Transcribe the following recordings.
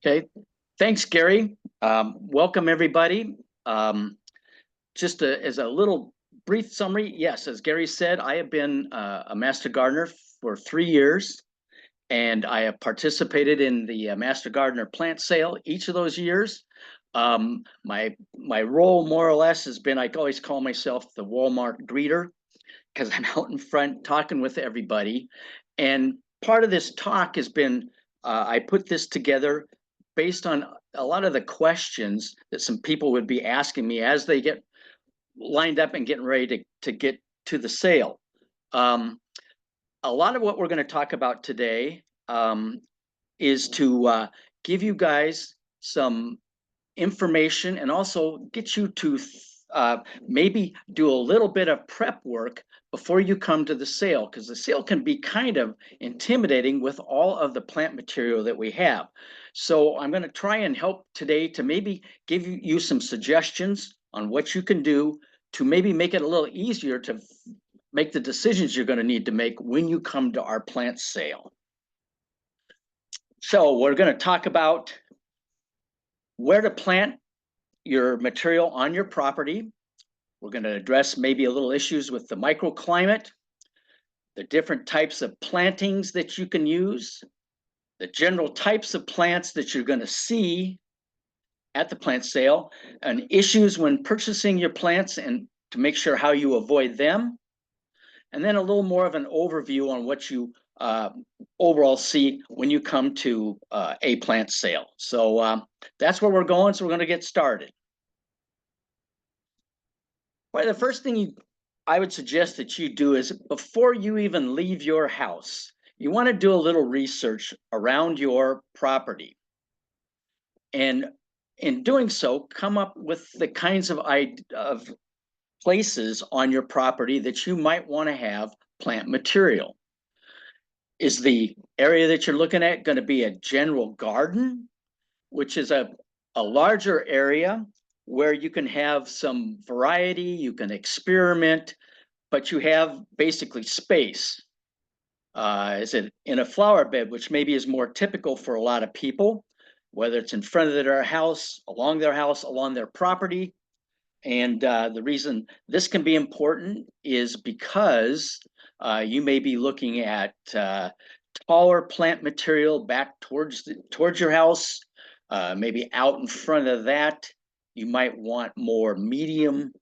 Okay, thanks, Gary. Welcome, everybody. As a little brief summary, yes, as Gary said, I have been a master gardener for 3 years, and I have participated in the Master Gardener plant sale each of those years. My role, more or less, has been I always call myself the Walmart greeter because I'm out in front talking with everybody. And part of this talk has been I put this together based on a lot of the questions that some people would be asking me as they get lined up and getting ready to get to the sale. A lot of what we're going to talk about today is to give you guys some information and also get you to maybe do a little bit of prep work before you come to the sale, because the sale can be kind of intimidating with all of the plant material that we have. So I'm going to try and help today to maybe give you some suggestions on what you can do to maybe make it a little easier to make the decisions you're going to need to make when you come to our plant sale. So we're going to talk about where to plant your material on your property. We're going to address maybe a little issues with the microclimate, the different types of plantings that you can use, the general types of plants that you're going to see at the plant sale, and issues when purchasing your plants and to make sure how you avoid them. And then a little more of an overview on what you overall see when you come to a plant sale. So that's where we're going. So we're going to get started. Well, the first thing I would suggest that you do is before you even leave your house, you want to do a little research around your property. And in doing so, come up with the kinds of places on your property that you might want to have plant material. Is the area that you're looking at going to be a general garden, which is a larger area where you can have some variety, you can experiment, but you have basically space? Is it in a flower bed, which maybe is more typical for a lot of people, whether it's in front of their house, along their property? And the reason this can be important is because you may be looking at taller plant material back towards your house, maybe out in front of that. You might want more medium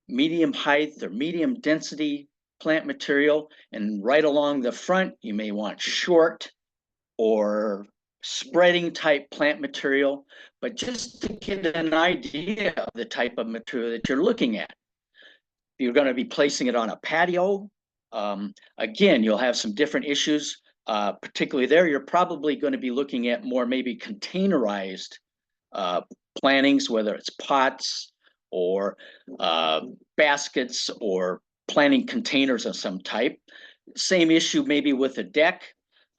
height or medium density plant material, and right along the front you may want short or spreading type plant material. But just to get an idea of the type of material that you're looking at, you're going to be placing it on a patio. Again, you'll have some different issues, particularly there. You're probably going to be looking at more maybe containerized plantings, whether it's pots or baskets or planting containers of some type. Same issue maybe with a deck.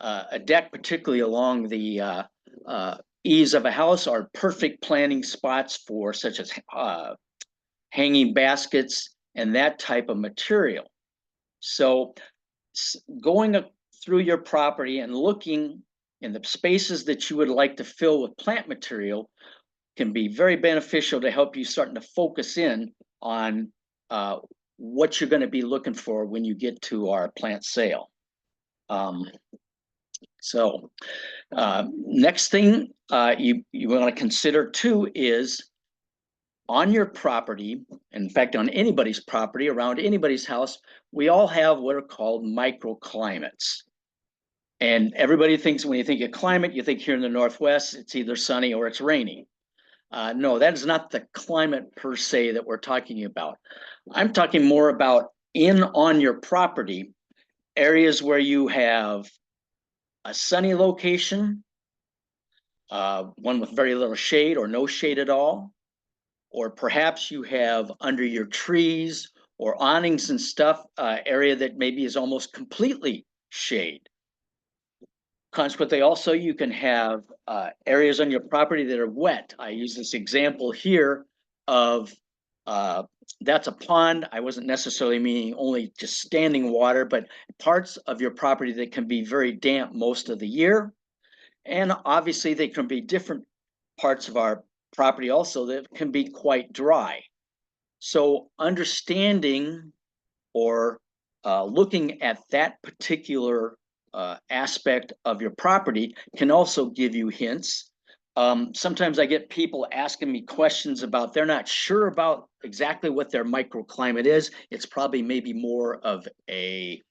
A deck, particularly along the eaves of a house, are perfect planting spots for such as hanging baskets and that type of material. So going through your property and looking in the spaces that you would like to fill with plant material can be very beneficial to help you starting to focus in on what you're going to be looking for when you get to our plant sale. Next thing you want to consider too is on your property, in fact, on anybody's property, around anybody's house, we all have what are called microclimates. And everybody thinks when you think of climate, you think here in the Northwest, it's either sunny or it's rainy. No, that is not the climate per se that we're talking about. I'm talking more about on your property, areas where you have a sunny location, one with very little shade or no shade at all, or perhaps you have under your trees or awnings and stuff, area that maybe is almost completely shade. Consequently, also you can have areas on your property that are wet. I use this example here of that's a pond. I wasn't necessarily meaning only just standing water, but parts of your property that can be very damp most of the year. And obviously, they can be different parts of our property also that can be quite dry. So understanding or looking at that particular aspect of your property can also give you hints. Sometimes I get people asking me questions about they're not sure about exactly what their microclimate is. It's probably maybe more of a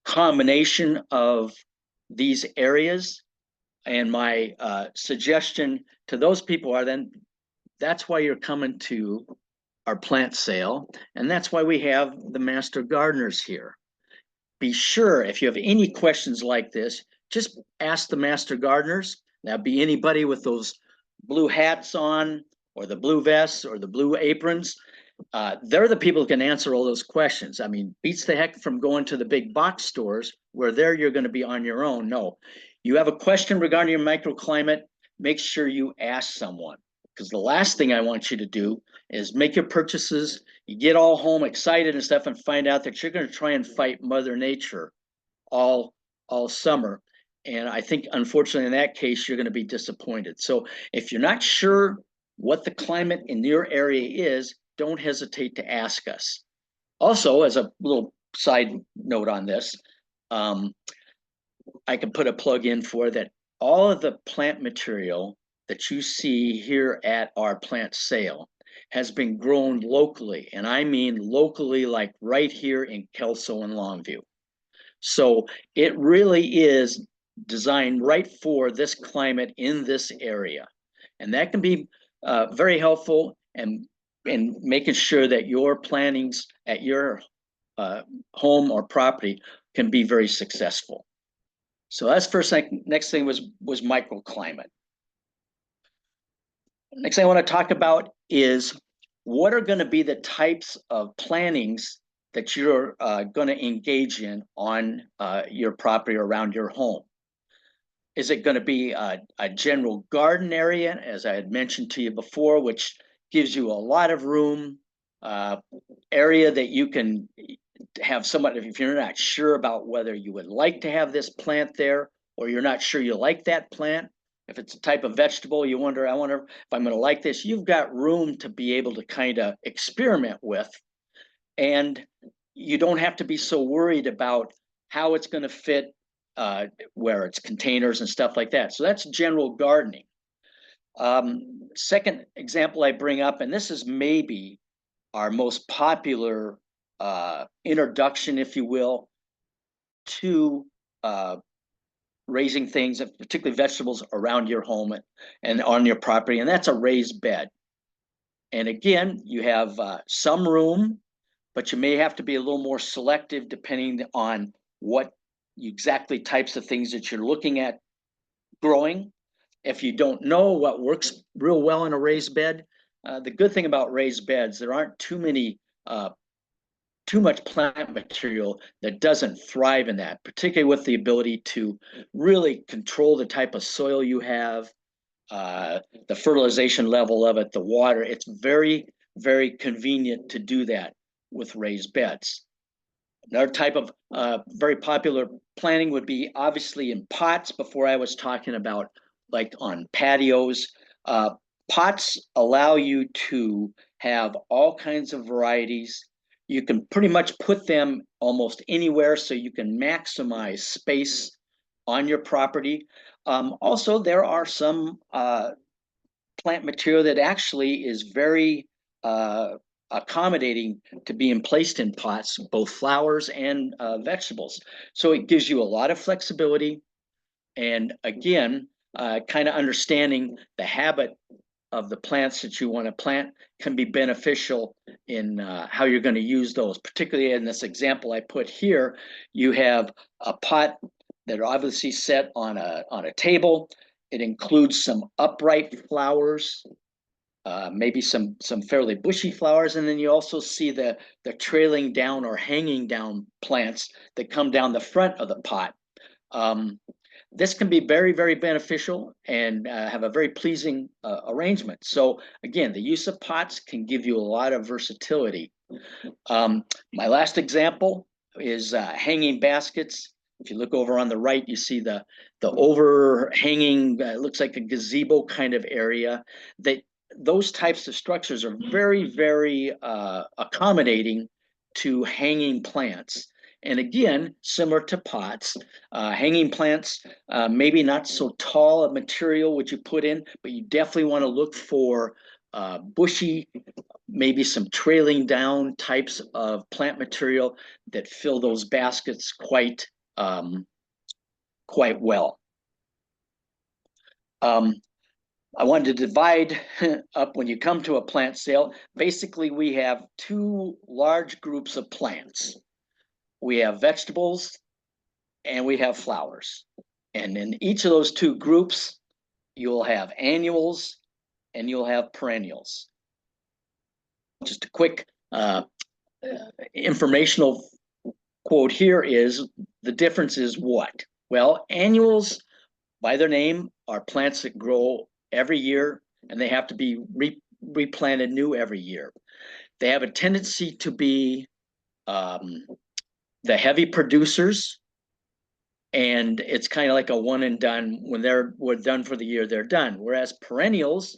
combination of these areas. And my suggestion to those people are then that's why you're coming to our plant sale. And that's why we have the master gardeners here. Be sure if you have any questions like this, just ask the master gardeners. That'd be anybody with those blue hats on or the blue vests or the blue aprons. They're the people who can answer all those questions. I mean, beats the heck from going to the big box stores where there you're going to be on your own. No, you have a question regarding your microclimate, make sure you ask someone. Because the last thing I want you to do is make your purchases, you get all home excited and stuff, and find out that you're going to try and fight Mother Nature all summer. And I think, unfortunately, in that case, you're going to be disappointed. So if you're not sure what the climate in your area is, don't hesitate to ask us. Also, as a little side note on this, I can put a plug in for that. All of the plant material that you see here at our plant sale has been grown locally. And I mean locally, like right here in Kelso and Longview. So it really is designed right for this climate in this area. And that can be very helpful in making sure that your plantings at your home or property can be very successful. So that's first thing. Next thing was microclimate. Next thing I want to talk about is what are going to be the types of plantings that you're going to engage in on your property or around your home. Is it going to be a general garden area, as I had mentioned to you before, which gives you a lot of room, area that you can have somebody, if you're not sure about whether you would like to have this plant there, or you're not sure you like that plant, if it's a type of vegetable, you wonder, I wonder if I'm going to like this, you've got room to be able to kind of experiment with. And you don't have to be so worried about how it's going to fit, where it's containers and stuff like that. So that's general gardening. Second example I bring up, and this is maybe our most popular introduction, if you will, to raising things, particularly vegetables, around your home and on your property, and that's a raised bed. And again, you have some room, but you may have to be a little more selective depending on what exactly types of things that you're looking at growing. If you don't know what works real well in a raised bed, the good thing about raised beds, there aren't too much plant material that doesn't thrive in that, particularly with the ability to really control the type of soil you have, the fertilization level of it, the water. It's very, very convenient to do that with raised beds. Another type of very popular planting would be obviously in pots. Before I was talking about like on patios. Pots allow you to have all kinds of varieties. You can pretty much put them almost anywhere, so you can maximize space on your property. Also, there are some plant material that actually is very accommodating to being placed in pots, both flowers and vegetables. So it gives you a lot of flexibility. And again, kind of understanding the habit of the plants that you want to plant can be beneficial in how you're going to use those. Particularly in this example I put here, you have a pot that are obviously set on a table. It includes some upright flowers, maybe some fairly bushy flowers, and then you also see the trailing down or hanging down plants that come down the front of the pot. This can be very, very beneficial and have a very pleasing arrangement. So again, the use of pots can give you a lot of versatility. My last example is hanging baskets. If you look over on the right, you see the overhanging, it looks like a gazebo kind of area. Those types of structures are very, very accommodating to hanging plants. And again, similar to pots, hanging plants, maybe not so tall a material would you put in, but you definitely want to look for bushy, maybe some trailing down types of plant material that fill those baskets quite well. I wanted to divide up when you come to a plant sale. Basically, we have two large groups of plants. We have vegetables and we have flowers. And in each of those two groups, you'll have annuals and you'll have perennials. Just a quick informational quote here is, the difference is what? Well, annuals, by their name, are plants that grow every year, and they have to be replanted new every year. They have a tendency to be the heavy producers, and it's kind of like a one and done. When we're done for the year, they're done. Whereas perennials,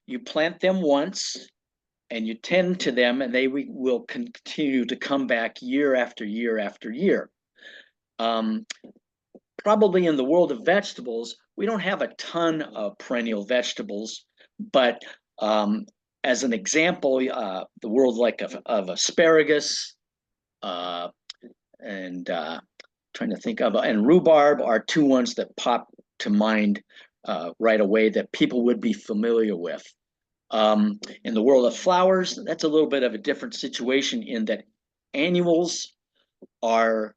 you plant them once and you tend to them, and they will continue to come back year after year after year. Probably in the world of vegetables, we don't have a ton of perennial vegetables, but as an example, the world like of asparagus and trying to think of, and rhubarb are two ones that pop to mind right away that people would be familiar with. In the world of flowers, that's a little bit of a different situation in that annuals are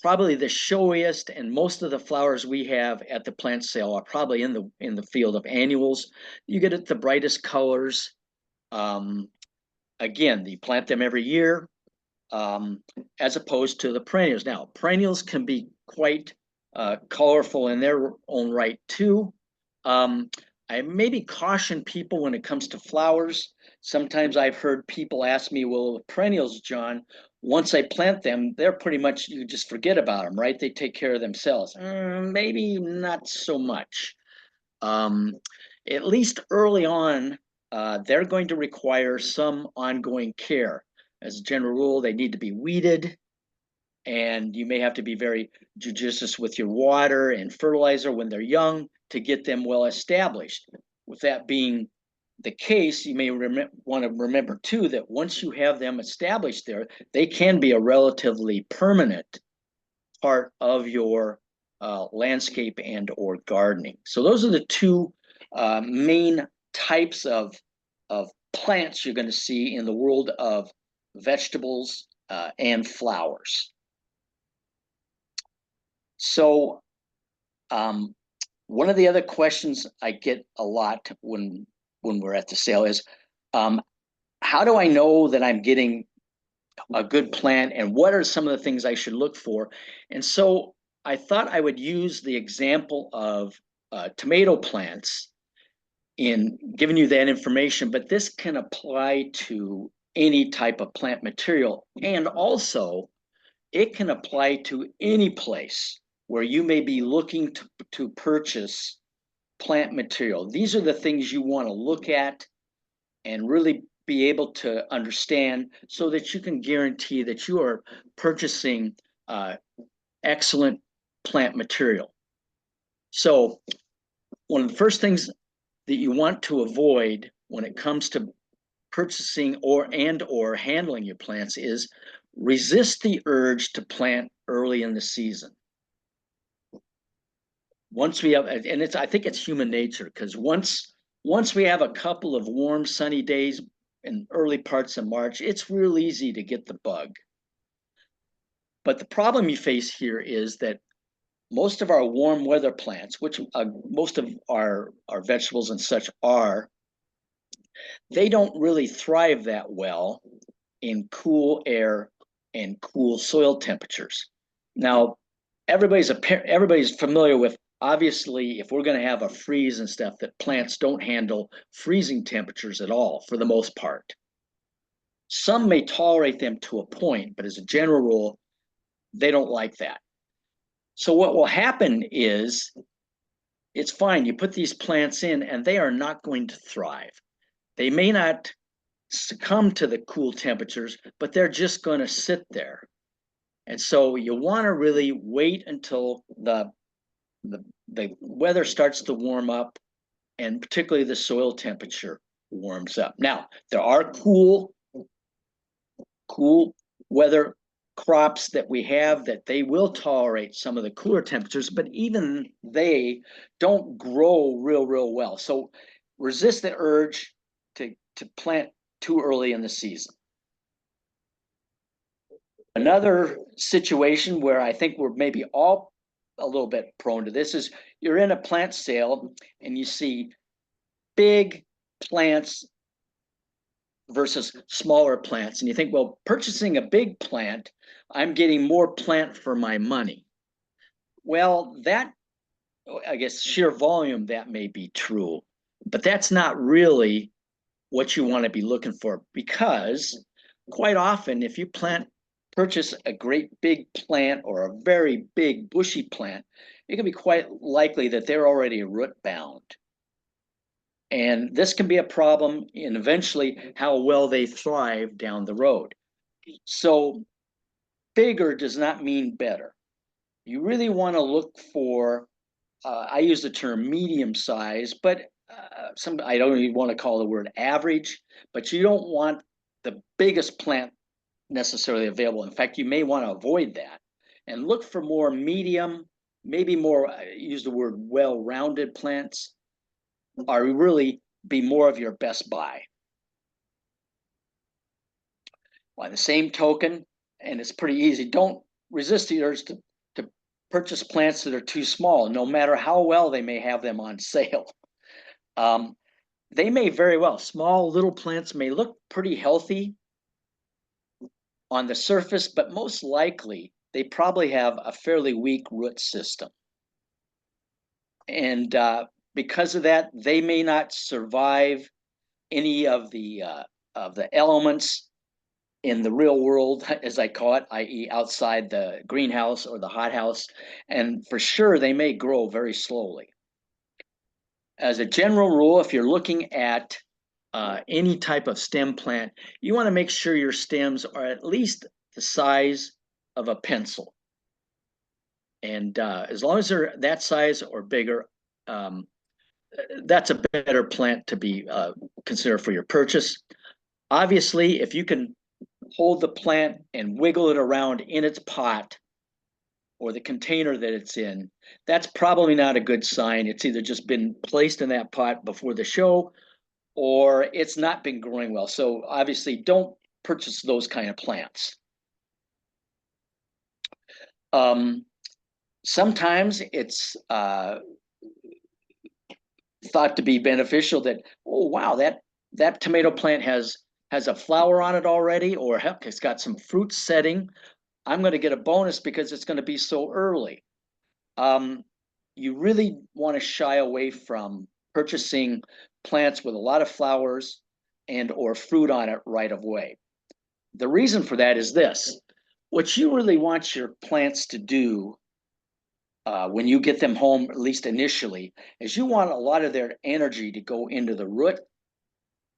probably the showiest, and most of the flowers we have at the plant sale are probably in the field of annuals. You get it the brightest colors. Again, you plant them every year, as opposed to the perennials. Now, perennials can be quite colorful in their own right too. I maybe caution people when it comes to flowers. Sometimes I've heard people ask me, well, perennials, John, once I plant them, they're pretty much, you just forget about them, right? They take care of themselves. Maybe not so much. At least early on, they're going to require some ongoing care. As a general rule, they need to be weeded, and you may have to be very judicious with your water and fertilizer when they're young to get them well established. With that being the case, you may want to remember too that once you have them established there, they can be a relatively permanent part of your landscape and or gardening. So those are the two main types of plants you're going to see in the world of vegetables and flowers. So one of the other questions I get a lot when we're at the sale is, how do I know that I'm getting a good plant, and what are some of the things I should look for? And so I thought I would use the example of tomato plants in giving you that information, but this can apply to any type of plant material, and also it can apply to any place where you may be looking to purchase plant material. These are the things you want to look at and really be able to understand so that you can guarantee that you are purchasing excellent plant material. So one of the first things that you want to avoid when it comes to purchasing or handling your plants is resist the urge to plant early in the season. Once we have, and I think it's human nature, because once we have a couple of warm, sunny days in early parts of March, it's real easy to get the bug. But the problem you face here is that most of our warm weather plants, which most of our vegetables and such are, they don't really thrive that well in cool air and cool soil temperatures. Now, everybody's familiar with, obviously, if we're going to have a freeze and stuff, that plants don't handle freezing temperatures at all for the most part. Some may tolerate them to a point, but as a general rule, they don't like that. So what will happen is it's fine. You put these plants in and they are not going to thrive. They may not succumb to the cool temperatures, but they're just going to sit there. And so you want to really wait until the weather starts to warm up, and particularly the soil temperature warms up. Now, there are cool weather crops that we have that they will tolerate some of the cooler temperatures, but even they don't grow real well. So resist the urge to plant too early in the season. Another situation where I think we're maybe all a little bit prone to this is you're in a plant sale and you see big plants versus smaller plants. And you think, well, purchasing a big plant, I'm getting more plant for my money. Well, that, I guess, sheer volume, that may be true, but that's not really what you want to be looking for, because quite often, if you purchase a great big plant or a very big bushy plant, it can be quite likely that they're already root bound. And this can be a problem in eventually how well they thrive down the road. So bigger does not mean better. You really want to look for, I use the term medium size, but I don't even want to call the word average, but you don't want the biggest plant necessarily available. In fact, you may want to avoid that and look for more medium, maybe more, use the word well-rounded plants, are really be more of your best buy. By the same token, and it's pretty easy, don't resist the urge to purchase plants that are too small, no matter how well they may have them on sale. They may very well, small little plants may look pretty healthy on the surface, but most likely they probably have a fairly weak root system. And because of that, they may not survive any of the elements in the real world, as I call it, i.e. outside the greenhouse or the hothouse. And for sure, they may grow very slowly. As a general rule, if you're looking at any type of stem plant, you want to make sure your stems are at least the size of a pencil. And as long as they're that size or bigger, that's a better plant to be considered for your purchase. Obviously, if you can hold the plant and wiggle it around in its pot or the container that it's in, that's probably not a good sign. It's either just been placed in that pot before the show, or it's not been growing well. So obviously, don't purchase those kind of plants. Sometimes it's thought to be beneficial that, oh wow, that tomato plant has a flower on it already, or heck, it's got some fruit setting. I'm going to get a bonus because it's going to be so early. You really want to shy away from purchasing plants with a lot of flowers and or fruit on it right away. The reason for that is this: what you really want your plants to do when you get them home, at least initially, is you want a lot of their energy to go into the root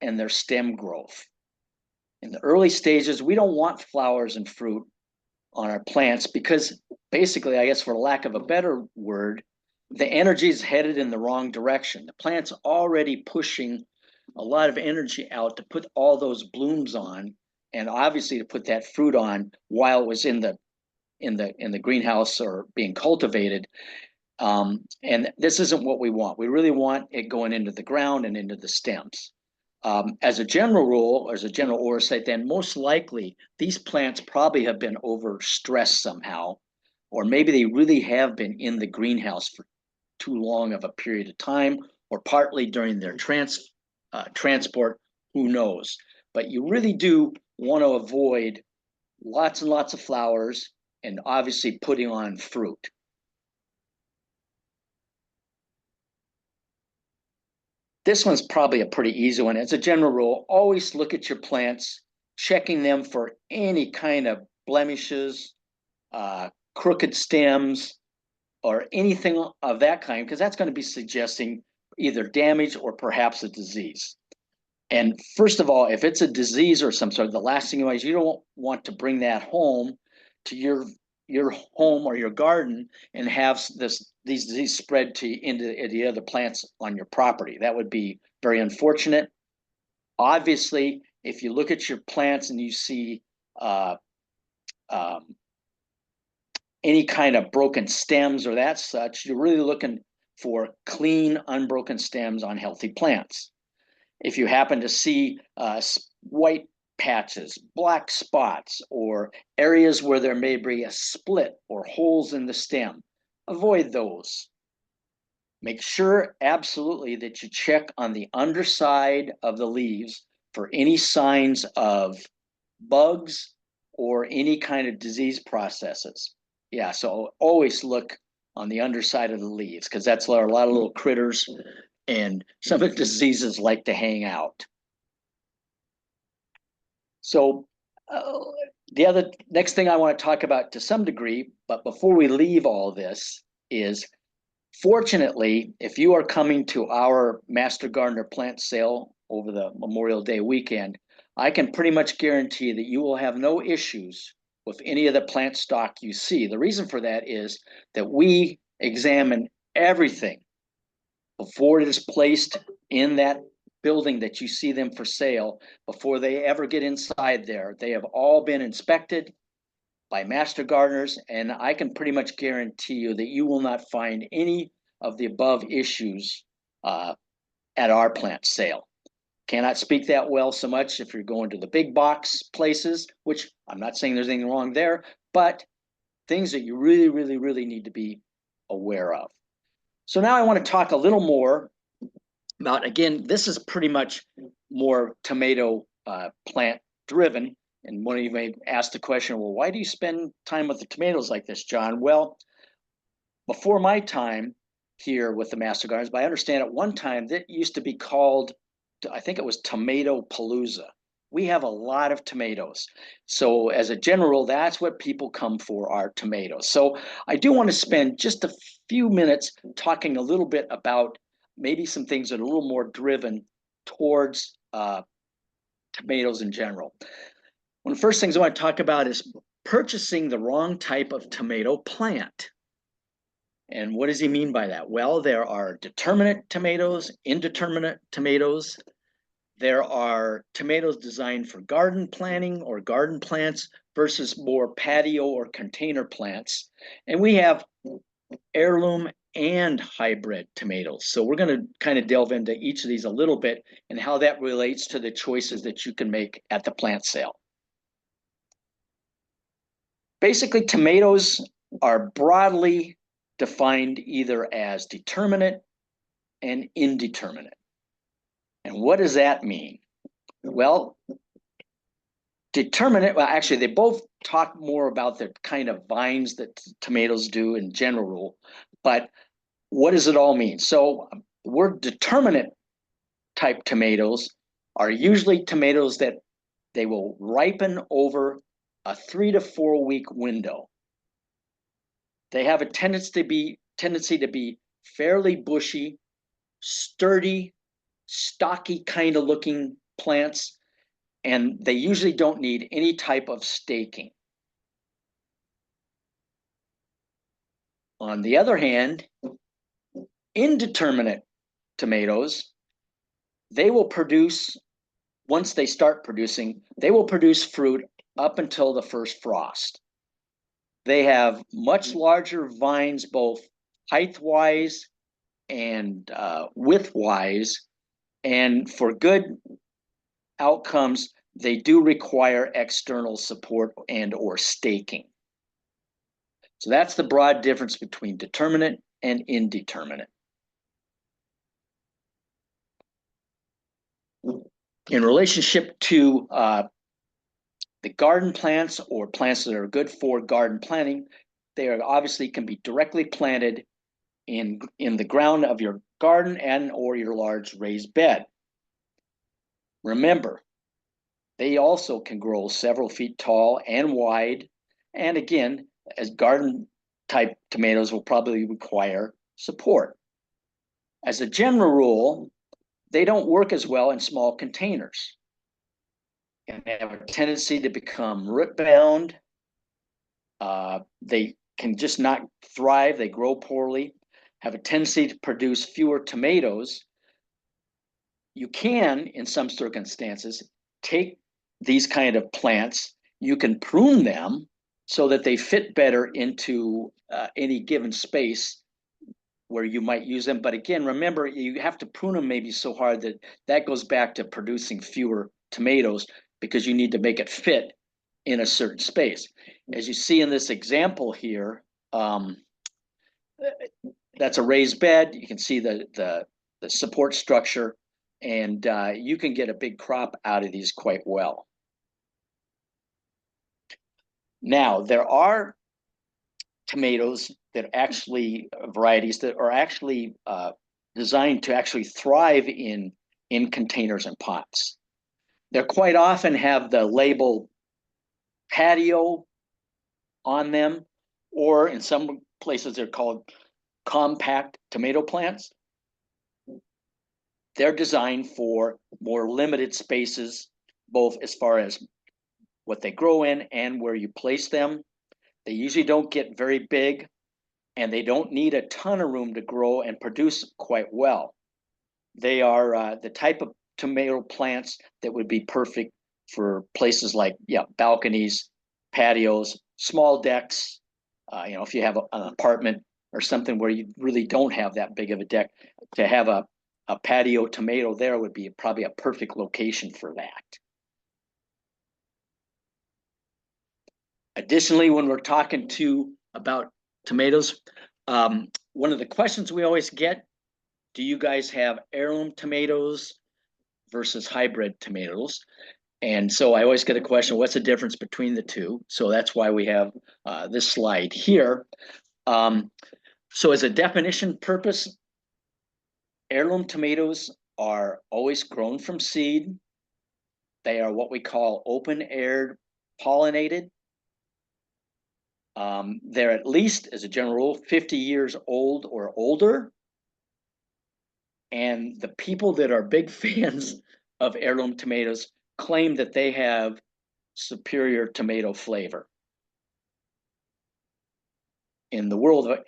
and their stem growth. In the early stages, we don't want flowers and fruit on our plants because basically, I guess for lack of a better word, the energy is headed in the wrong direction. The plant's already pushing a lot of energy out to put all those blooms on, and obviously to put that fruit on while it was in the greenhouse or being cultivated. And this isn't what we want. We really want it going into the ground and into the stems. As a general rule, or as a general oversight, then most likely these plants probably have been overstressed somehow, or maybe they really have been in the greenhouse for too long of a period of time, or partly during their transport, who knows. But you really do want to avoid lots and lots of flowers and obviously putting on fruit. This one's probably a pretty easy one. As a general rule, always look at your plants, checking them for any kind of blemishes, crooked stems, or anything of that kind, because that's going to be suggesting either damage or perhaps a disease. And first of all, if it's a disease or some sort, the last thing you don't want to bring that home to your home or your garden and have these diseases spread into the other plants on your property. That would be very unfortunate. Obviously, if you look at your plants and you see any kind of broken stems or that such, you're really looking for clean, unbroken stems on healthy plants. If you happen to see white patches, black spots, or areas where there may be a split or holes in the stem, avoid those. Make sure absolutely that you check on the underside of the leaves for any signs of bugs or any kind of disease processes. Yeah, so always look on the underside of the leaves because that's where a lot of little critters and some of the diseases like to hang out. So the other next thing I want to talk about to some degree, but before we leave all this, is fortunately, if you are coming to our Master Gardener plant sale over the Memorial Day weekend, I can pretty much guarantee that you will have no issues with any of the plant stock you see. The reason for that is that we examine everything before it is placed in that building that you see them for sale. Before they ever get inside there, they have all been inspected by master gardeners, and I can pretty much guarantee you that you will not find any of the above issues at our plant sale. Cannot speak that well so much if you're going to the big box places, which I'm not saying there's anything wrong there, but things that you really, really, really need to be aware of. So now I want to talk a little more about, again, this is pretty much more tomato plant driven. And one of you may ask the question, well, why do you spend time with the tomatoes like this, John? Well, before my time here with the Master Gardeners, but I understand at one time that used to be called, I think it was Tomato Palooza. We have a lot of tomatoes. So as a general, that's what people come for, are tomatoes. So I do want to spend just a few minutes talking a little bit about maybe some things that are a little more driven towards tomatoes in general. One of the first things I want to talk about is purchasing the wrong type of tomato plant. And what does he mean by that? Well, there are determinate tomatoes, indeterminate tomatoes. There are tomatoes designed for garden planting or garden plants versus more patio or container plants. And we have heirloom and hybrid tomatoes. So we're going to kind of delve into each of these a little bit and how that relates to the choices that you can make at the plant sale. Basically, tomatoes are broadly defined either as determinate and indeterminate. And what does that mean? Well, determinate, well, actually, they both talk more about the kind of vines that tomatoes do in general, but what does it all mean? So the word determinate type tomatoes are usually tomatoes that they will ripen over a 3 to 4 week window. They have a tendency to be fairly bushy, sturdy, stocky kind of looking plants, and they usually don't need any type of staking. On the other hand, indeterminate tomatoes, they will produce, once they start producing, they will produce fruit up until the first frost. They have much larger vines, both height-wise and width-wise, and for good outcomes, they do require external support and or staking. So that's the broad difference between determinate and indeterminate. In relationship to the garden plants or plants that are good for garden planting, they are obviously can be directly planted in the ground of your garden and or your large raised bed. Remember, they also can grow several feet tall and wide. And again, as garden type tomatoes will probably require support. As a general rule, they don't work as well in small containers. And they have a tendency to become root bound. They can just not thrive. They grow poorly, have a tendency to produce fewer tomatoes. You can, in some circumstances, take these kind of plants, you can prune them so that they fit better into any given space where you might use them. But again, remember, you have to prune them maybe so hard that that goes back to producing fewer tomatoes because you need to make it fit in a certain space. As you see in this example here, that's a raised bed. You can see the support structure, and you can get a big crop out of these quite well. Now, there are tomatoes that actually, varieties that are actually designed to actually thrive in containers and pots. They quite often have the label patio on them, or in some places they're called compact tomato plants. They're designed for more limited spaces, both as far as what they grow in and where you place them. They usually don't get very big, and they don't need a ton of room to grow and produce quite well. They are the type of tomato plants that would be perfect for places like balconies, patios, small decks. If you have an apartment or something where you really don't have that big of a deck, to have a patio tomato there would be probably a perfect location for that. Additionally, when we're talking about tomatoes, one of the questions we always get, do you guys have heirloom tomatoes versus hybrid tomatoes? And so I always get a question, what's the difference between the two? So that's why we have this slide here. So as a definition purpose, heirloom tomatoes are always grown from seed. They are what we call open-air pollinated. They're at least, as a general rule, 50 years old or older. And the people that are big fans of heirloom tomatoes claim that they have superior tomato flavor. In the world of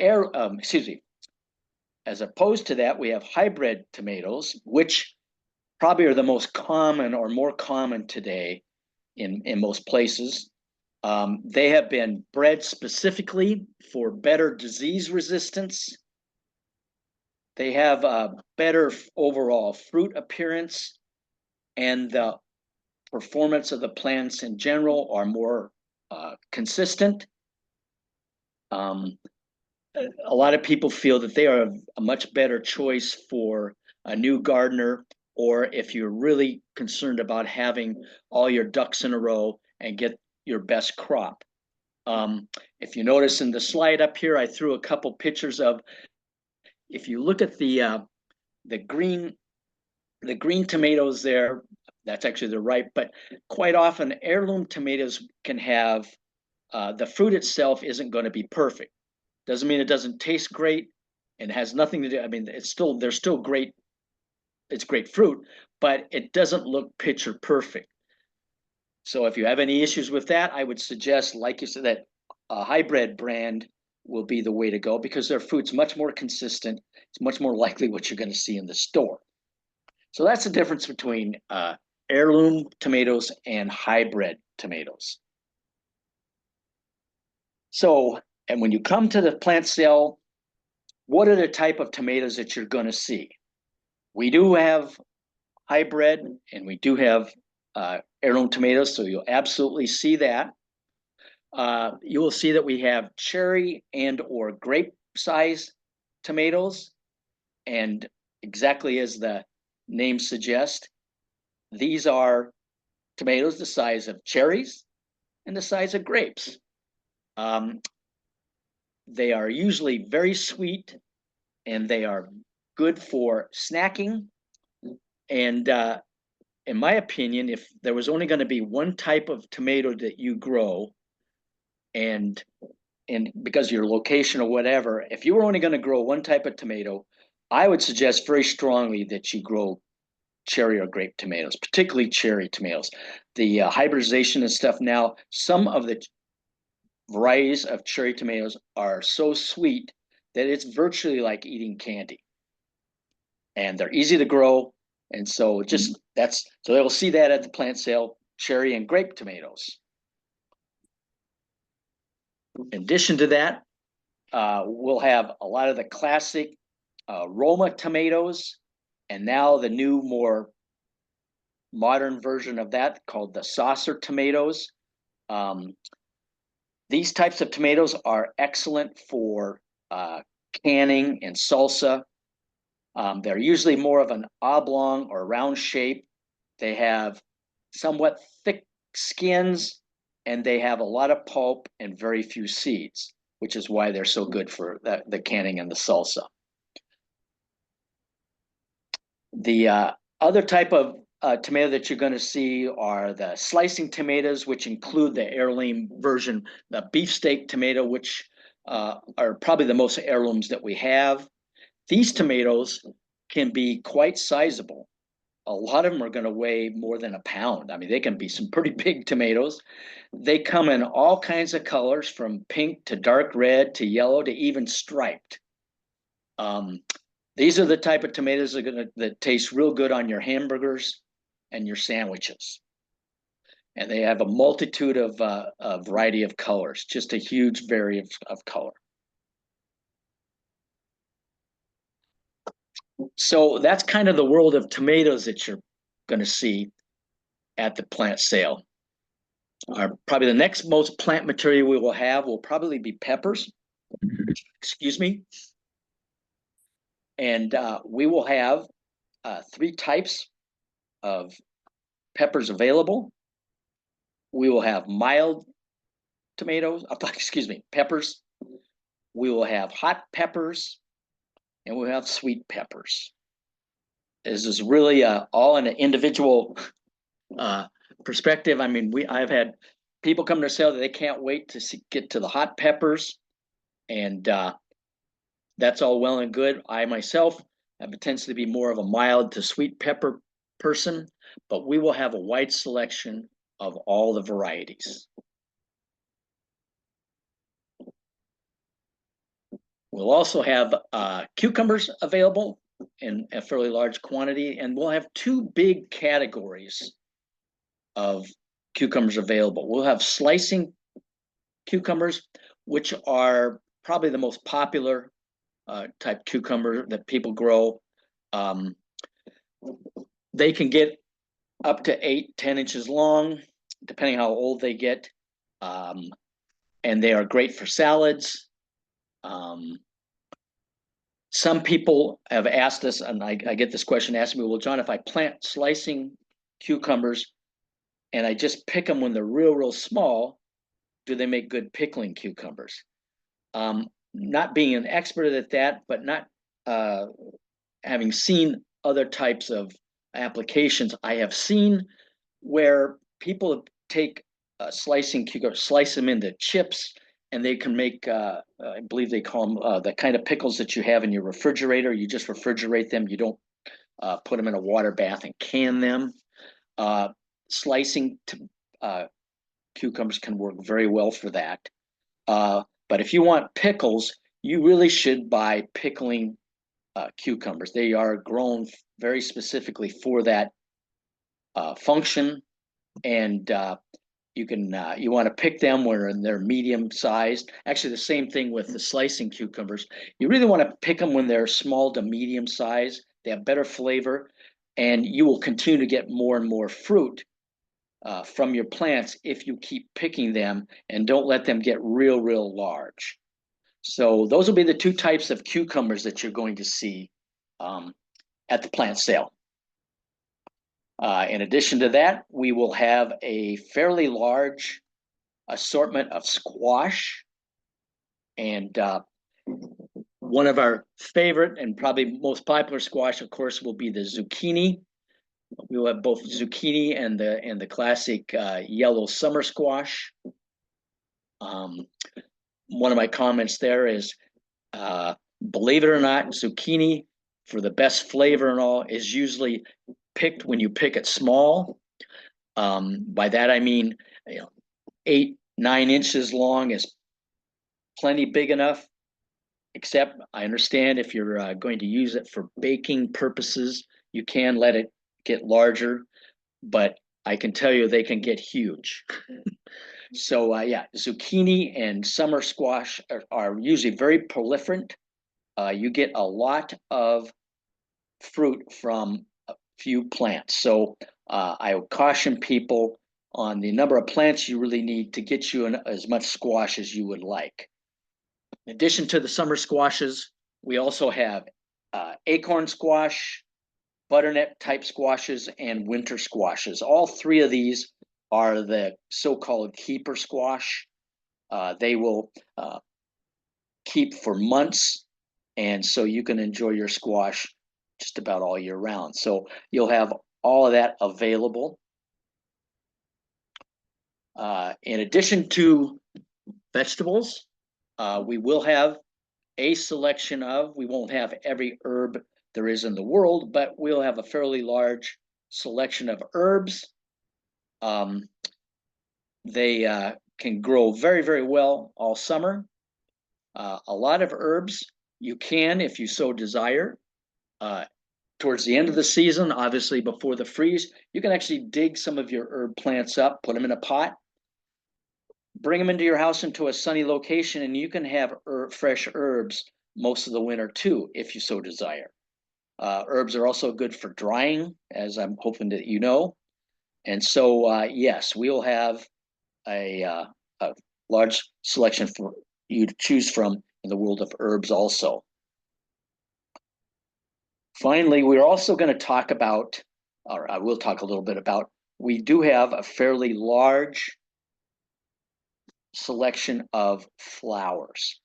as opposed to that, we have hybrid tomatoes, which probably are the most common or more common today in most places. They have been bred specifically for better disease resistance. They have a better overall fruit appearance, and the performance of the plants in general are more consistent. A lot of people feel that they are a much better choice for a new gardener, or if you're really concerned about having all your ducks in a row and get your best crop. If you notice in the slide up here, I threw a couple pictures of, if you look at the green tomatoes there, that's actually the ripe, but quite often heirloom tomatoes can have, the fruit itself isn't going to be perfect. Doesn't mean it doesn't taste great, and has nothing to do, I mean, they're still great, it's great fruit, but it doesn't look picture perfect. So if you have any issues with that, I would suggest, like you said, that a hybrid brand will be the way to go, because their fruit's much more consistent. It's much more likely what you're going to see in the store. So that's the difference between heirloom tomatoes and hybrid tomatoes. So, and when you come to the plant sale, what are the type of tomatoes that you're going to see? We do have hybrid, and we do have heirloom tomatoes, so you'll absolutely see that. You will see that we have cherry and or grape size tomatoes, and exactly as the name suggests, these are tomatoes the size of cherries and the size of grapes. They are usually very sweet, and they are good for snacking. And in my opinion, if there was only going to be one type of tomato that you grow, and and because of your location or whatever, if you were only going to grow one type of tomato, I would suggest very strongly that you grow cherry or grape tomatoes, particularly cherry tomatoes. The hybridization and stuff now, some of the varieties of cherry tomatoes are so sweet that it's virtually like eating candy. And they're easy to grow. And so just that's so they'll see that at the plant sale, cherry and grape tomatoes. In addition to that, we'll have a lot of the classic Roma tomatoes, and now the new, more modern version of that called the saucer tomatoes. These types of tomatoes are excellent for canning and salsa. They're usually more of an oblong or round shape. They have somewhat thick skins, and they have a lot of pulp and very few seeds, which is why they're so good for the canning and the salsa. The other type of tomato that you're going to see are the slicing tomatoes, which include the heirloom version, the beefsteak tomato, which are probably the most heirlooms that we have. These tomatoes can be quite sizable. A lot of them are going to weigh more than a pound. I mean, they can be some pretty big tomatoes. They come in all kinds of colors, from pink to dark red to yellow to even striped. These are the type of tomatoes that taste real good on your hamburgers and your sandwiches. And they have a multitude of a variety of colors, just a huge variety of color. So that's kind of the world of tomatoes that you're going to see at the plant sale. Probably the next most plant material we will have will probably be peppers. Excuse me. And we will have 3 types of peppers available. We will have mild tomatoes, excuse me, peppers. We will have hot peppers, and we'll have sweet peppers. This is really all in an individual perspective. I mean, I've had people come to sale that they can't wait to get to the hot peppers, and that's all well and good. I myself have a tendency to be more of a mild to sweet pepper person, but we will have a wide selection of all the varieties. We'll also have cucumbers available in a fairly large quantity, and we'll have 2 big categories of cucumbers available. We'll have slicing cucumbers, which are probably the most popular type cucumber that people grow. They can get up to 8-10 inches long, depending how old they get, and they are great for salads. Some people have asked us, and I get this question asked me, well, John, if I plant slicing cucumbers and I just pick them when they're real small, do they make good pickling cucumbers? Not being an expert at that, but not having seen other types of applications, I have seen where people take slicing cucumbers, slice them into chips, and they can make, I believe they call them the kind of pickles that you have in your refrigerator. You just refrigerate them. You don't put them in a water bath and can them. Slicing cucumbers can work very well for that. But if you want pickles, you really should buy pickling cucumbers. They are grown very specifically for that function, and you want to pick them when they're medium sized. Actually, the same thing with the slicing cucumbers. You really want to pick them when they're small to medium size. They have better flavor, and you will continue to get more and more fruit from your plants if you keep picking them and don't let them get real large. So those will be the 2 types of cucumbers that you're going to see at the plant sale. In addition to that, we will have a fairly large assortment of squash. And one of our favorite and probably most popular squash, of course, will be the zucchini. We will have both zucchini and the classic yellow summer squash. one of my comments there is, believe it or not, zucchini for the best flavor and all is usually picked when you pick it small. By that I mean, 8-9 inches long is plenty big enough. Except I understand if you're going to use it for baking purposes, you can let it get larger, but I can tell you they can get huge. So yeah, zucchini and summer squash are usually very proliferant. You get a lot of fruit from a few plants. So I would caution people on the number of plants you really need to get you as much squash as you would like. In addition to the summer squashes, we also have acorn squash, butternut type squashes, and winter squashes. All three of these are the so-called keeper squash. They will keep for months, and so you can enjoy your squash just about all year round. So you'll have all of that available. In addition to vegetables, we will have a selection of, we won't have every herb there is in the world, but we'll have a fairly large selection of herbs. They can grow very, very well all summer. A lot of herbs you can, if you so desire. Towards the end of the season, obviously before the freeze, you can actually dig some of your herb plants up, put them in a pot, bring them into your house into a sunny location, and you can have fresh herbs most of the winter too, if you so desire. Herbs are also good for drying, as I'm hoping that you know. And so, yes, we'll have a large selection for you to choose from in the world of herbs also. Finally, we're also going to talk about, or I will talk a little bit about, we do have a fairly large selection of flowers.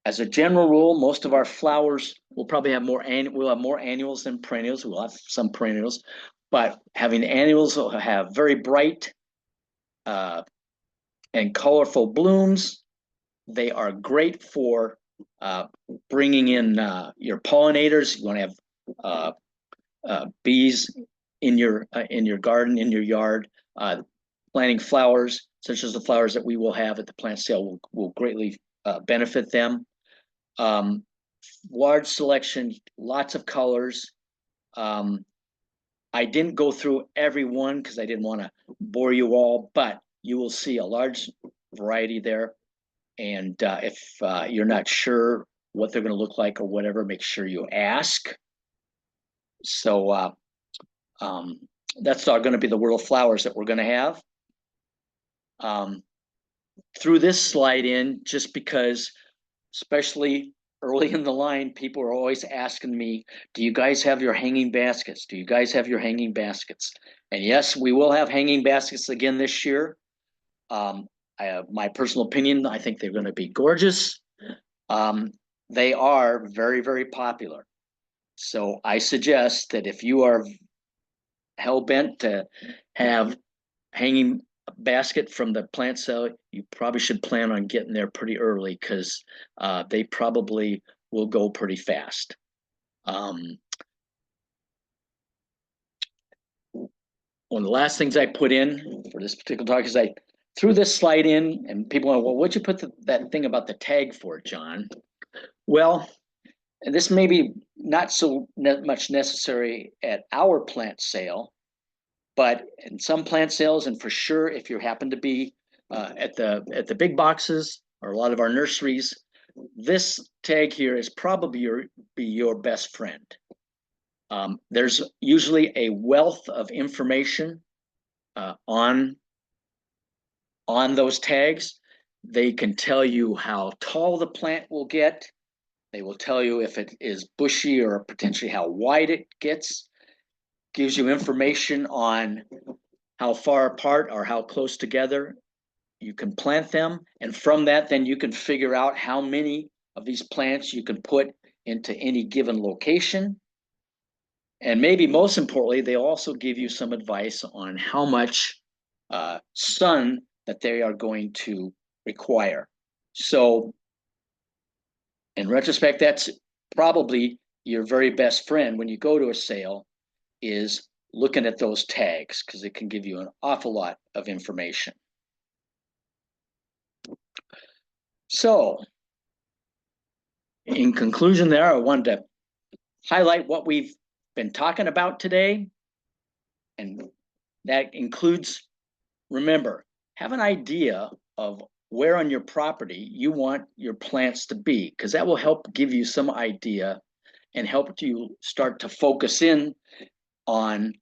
As a general rule, most of our flowers will probably have we'll have more annuals than perennials. We'll have some perennials, but having annuals will have very bright and colorful blooms. They are great for bringing in your pollinators. You want to have bees in your garden, in your yard. Planting flowers, such as the flowers that we will have at the plant sale, will greatly benefit them. Large selection, lots of colors. I didn't go through every one because I didn't want to bore you all, but you will see a large variety there. And if you're not sure what they're going to look like or whatever, make sure you ask. So that's all going to be the world of flowers that we're going to have. Through this slide in, just because, especially early in the line, people are always asking me, do you guys have your hanging baskets? Do you guys have your hanging baskets? And yes, we will have hanging baskets again this year. I have my personal opinion. I think they're going to be gorgeous. They are very, very popular. So I suggest that if you are hell-bent to have hanging basket from the plant sale, you probably should plan on getting there pretty early because they probably will go pretty fast. One of the last things I put in for this particular talk is I threw this slide in, and people went, well, what'd you put that thing about the tag for, John? Well, and this may be not so much necessary at our plant sale, but in some plant sales, and for sure, if you happen to be at the big boxes or a lot of our nurseries, this tag here is probably be your best friend. There's usually a wealth of information on those tags. They can tell you how tall the plant will get. They will tell you if it is bushy or potentially how wide it gets. Gives you information on how far apart or how close together you can plant them. And from that, then you can figure out how many of these plants you can put into any given location. And maybe most importantly, they also give you some advice on how much sun that they are going to require. So in retrospect, that's probably your very best friend when you go to a sale, is looking at those tags, because it can give you an awful lot of information. So in conclusion there, I wanted to highlight what we've been talking about today. And that includes, remember, have an idea of where on your property you want your plants to be, because that will help give you some idea and help you start to focus in on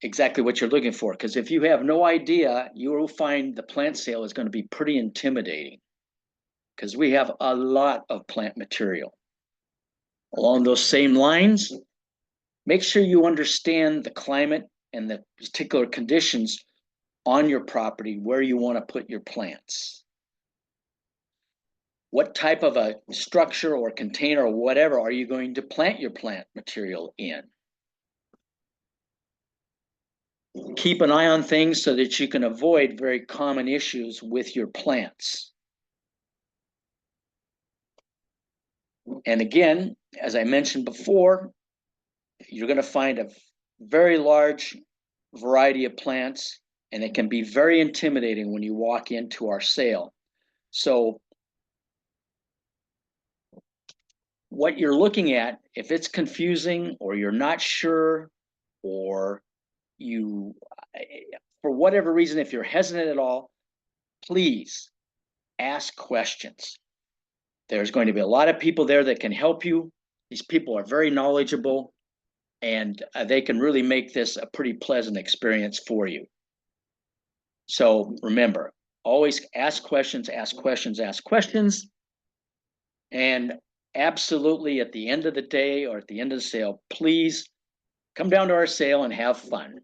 exactly what you're looking for. Because if you have no idea, you will find the plant sale is going to be pretty intimidating, because we have a lot of plant material. Along those same lines, make sure you understand the climate and the particular conditions on your property where you want to put your plants. What type of a structure or container or whatever are you going to plant your plant material in? Keep an eye on things so that you can avoid very common issues with your plants. And again, as I mentioned before, you're going to find a very large variety of plants, and it can be very intimidating when you walk into our sale. So what you're looking at, if it's confusing or you're not sure, or you, for whatever reason, if you're hesitant at all, please ask questions. There's going to be a lot of people there that can help you. These people are very knowledgeable, and they can really make this a pretty pleasant experience for you. So remember, always ask questions, ask questions, ask questions. And absolutely, at the end of the day or at the end of the sale, please come down to our sale and have fun.